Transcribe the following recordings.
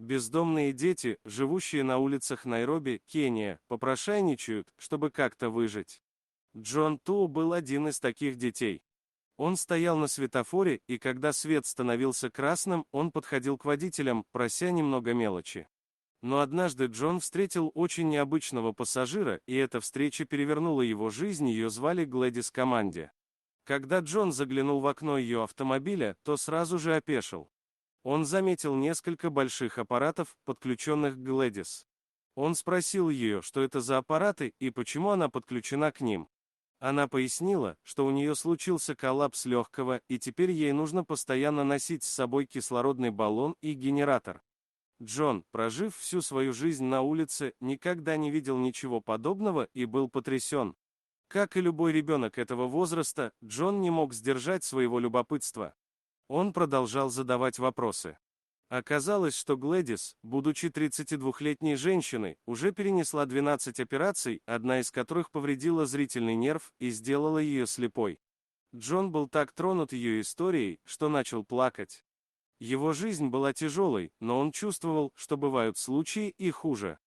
Бездомные дети, живущие на улицах Найроби, Кения, попрошайничают, чтобы как-то выжить. Джон Ту был один из таких детей. Он стоял на светофоре, и когда свет становился красным, он подходил к водителям, прося немного мелочи. Но однажды Джон встретил очень необычного пассажира, и эта встреча перевернула его жизнь, ее звали Глэдис Команде. Когда Джон заглянул в окно ее автомобиля, то сразу же опешил. Он заметил несколько больших аппаратов, подключенных к Глэдис. Он спросил ее, что это за аппараты и почему она подключена к ним. Она пояснила, что у нее случился коллапс легкого, и теперь ей нужно постоянно носить с собой кислородный баллон и генератор. Джон, прожив всю свою жизнь на улице, никогда не видел ничего подобного и был потрясен. Как и любой ребенок этого возраста, Джон не мог сдержать своего любопытства. Он продолжал задавать вопросы. Оказалось, что Глэдис, будучи 32-летней женщиной, уже перенесла 12 операций, одна из которых повредила зрительный нерв и сделала ее слепой. Джон был так тронут ее историей, что начал плакать. Его жизнь была тяжелой, но он чувствовал, что бывают случаи и хуже.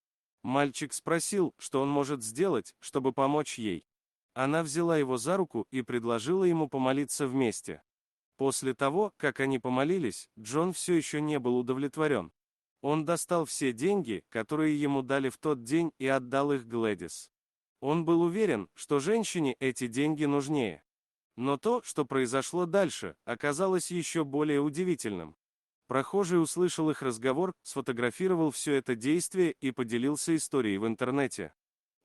Мальчик спросил, что он может сделать, чтобы помочь ей. Она взяла его за руку и предложила ему помолиться вместе. После того, как они помолились, Джон все еще не был удовлетворен. Он достал все деньги, которые ему дали в тот день, и отдал их Глэдис. Он был уверен, что женщине эти деньги нужнее. Но то, что произошло дальше, оказалось еще более удивительным. Прохожий услышал их разговор, сфотографировал все это действие и поделился историей в интернете.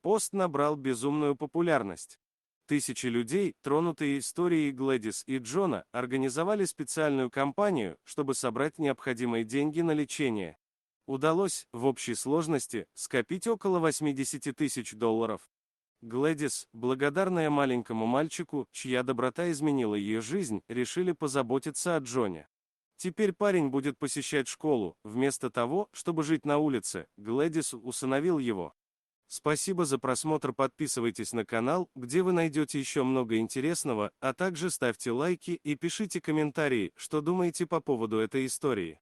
Пост набрал безумную популярность. Тысячи людей, тронутые историей Глэдис и Джона, организовали специальную кампанию, чтобы собрать необходимые деньги на лечение. Удалось, в общей сложности, скопить около $80 000. Глэдис, благодарная маленькому мальчику, чья доброта изменила ее жизнь, решили позаботиться о Джоне. Теперь парень будет посещать школу, вместо того, чтобы жить на улице. Глэдис усыновил его. Спасибо за просмотр, подписывайтесь на канал, где вы найдете еще много интересного, а также ставьте лайки и пишите комментарии, что думаете по поводу этой истории.